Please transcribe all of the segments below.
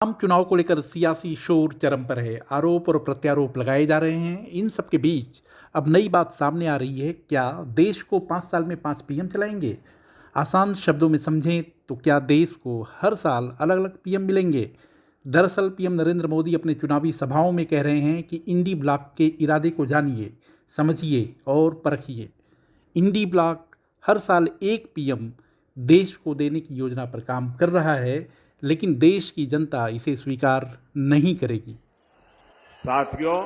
आम चुनाव को लेकर सियासी शोर चरम पर है। आरोप और प्रत्यारोप लगाए जा रहे हैं। इन सब के बीच अब नई बात सामने आ रही है। क्या देश को 5 साल में 5 पीएम चलाएंगे? आसान शब्दों में समझें तो क्या देश को हर साल अलग अलग पीएम मिलेंगे? दरअसल पीएम नरेंद्र मोदी अपने चुनावी सभाओं में कह रहे हैं कि इंडी ब्लॉक के इरादे को जानिए, समझिए और परखिए। इंडी ब्लॉक हर साल एक पीएम देश को देने की योजना पर काम कर रहा है, लेकिन देश की जनता इसे स्वीकार नहीं करेगी। साथियों,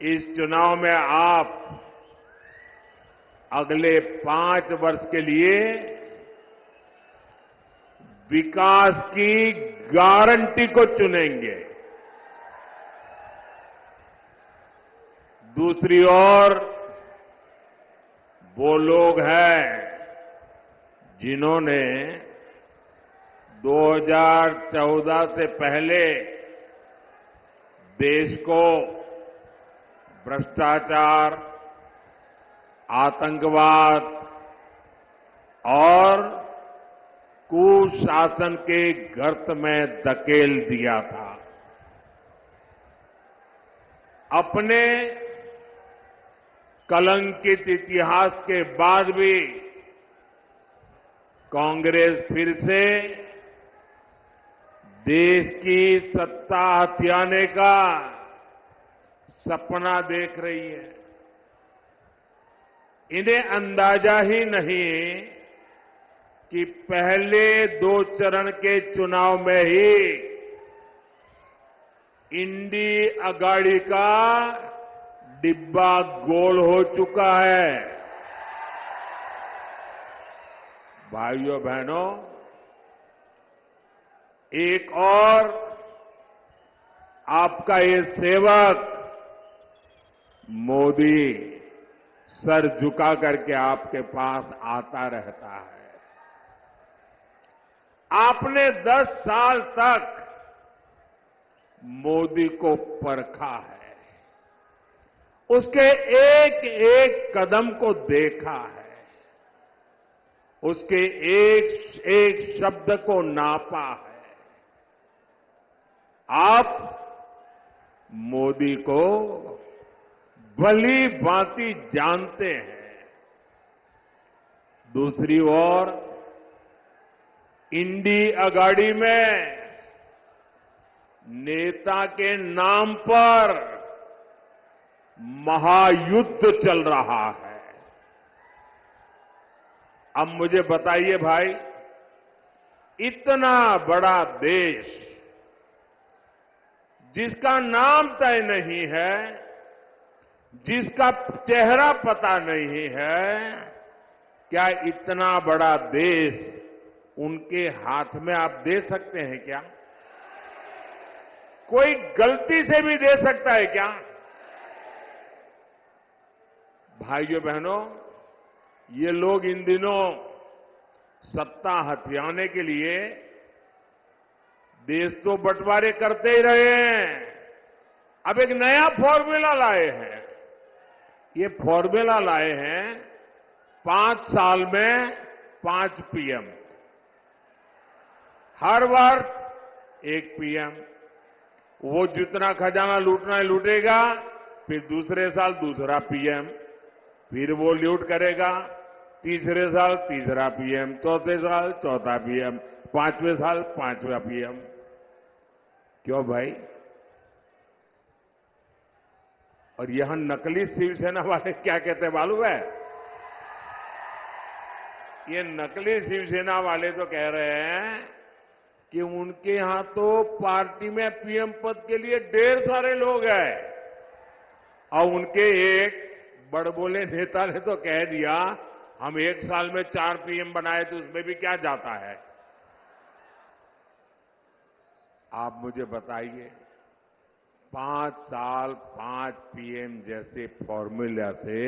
इस चुनाव में आप अगले 5 वर्ष के लिए विकास की गारंटी को चुनेंगे। दूसरी ओर वो लोग हैं जिन्होंने 2014 से पहले देश को भ्रष्टाचार, आतंकवाद और कुशासन के गर्त में धकेल दिया था। अपने कलंकित इतिहास के बाद भी कांग्रेस फिर से देश की सत्ता हथियाने का सपना देख रही है। इन्हें अंदाजा ही नहीं कि पहले 2 चरण के चुनाव में ही इंडी अगाड़ी का डिब्बा गोल हो चुका है। भाइयों बहनों, एक और आपका ये सेवक मोदी सर झुका करके आपके पास आता रहता है। आपने 10 साल तक मोदी को परखा है, उसके एक एक कदम को देखा है, उसके एक एक शब्द को नापा है। आप मोदी को भली भांति जानते हैं। दूसरी ओर इंडी अगाड़ी में नेता के नाम पर महायुद्ध चल रहा है। अब मुझे बताइए भाई, इतना बड़ा देश जिसका नाम तय नहीं है, जिसका चेहरा पता नहीं है, क्या इतना बड़ा देश उनके हाथ में आप दे सकते हैं क्या? कोई गलती से भी दे सकता है क्या? भाइयों बहनों, ये लोग इन दिनों सत्ता हथियाने के लिए देश तो बंटवारे करते ही रहे हैं। अब एक नया फॉर्मूला लाए हैं। ये फॉर्मूला लाए हैं 5 साल में 5 पीएम, हर वर्ष 1 पीएम। वो जितना खजाना लूटना है लूटेगा, फिर दूसरे साल दूसरा पीएम, फिर वो लूट करेगा, तीसरे साल तीसरा पीएम, चौथे साल चौथा पीएम, 5वें साल 5वां पीएम। क्यों भाई? और यहां नकली शिवसेना वाले क्या कहते हैं मालूम है? ये नकली शिवसेना वाले तो कह रहे हैं कि उनके यहां तो पार्टी में पीएम पद के लिए ढेर सारे लोग हैं। और उनके एक बड़बोले नेता ने तो कह दिया, हम 1 साल में 4 पीएम बनाए तो उसमें भी क्या जाता है। आप मुझे बताइए, 5 साल 5 पीएम जैसे फॉर्मूला से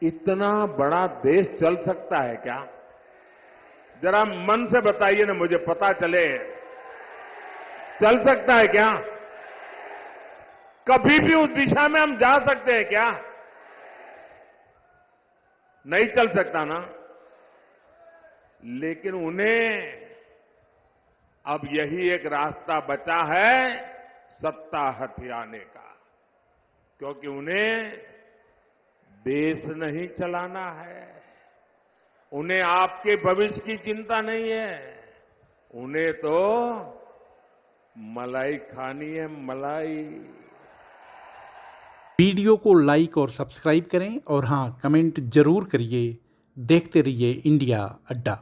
इतना बड़ा देश चल सकता है क्या? जरा मन से बताइए ना, मुझे पता चले। चल सकता है क्या? कभी भी उस दिशा में हम जा सकते हैं क्या? नहीं चल सकता ना। लेकिन उन्हें अब यही एक रास्ता बचा है सत्ता हथियाने का, क्योंकि उन्हें देश नहीं चलाना है, उन्हें आपके भविष्य की चिंता नहीं है, उन्हें तो मलाई खानी है, मलाई। वीडियो को लाइक और सब्सक्राइब करें और हाँ, कमेंट जरूर करिए। देखते रहिए इंडिया अड्डा।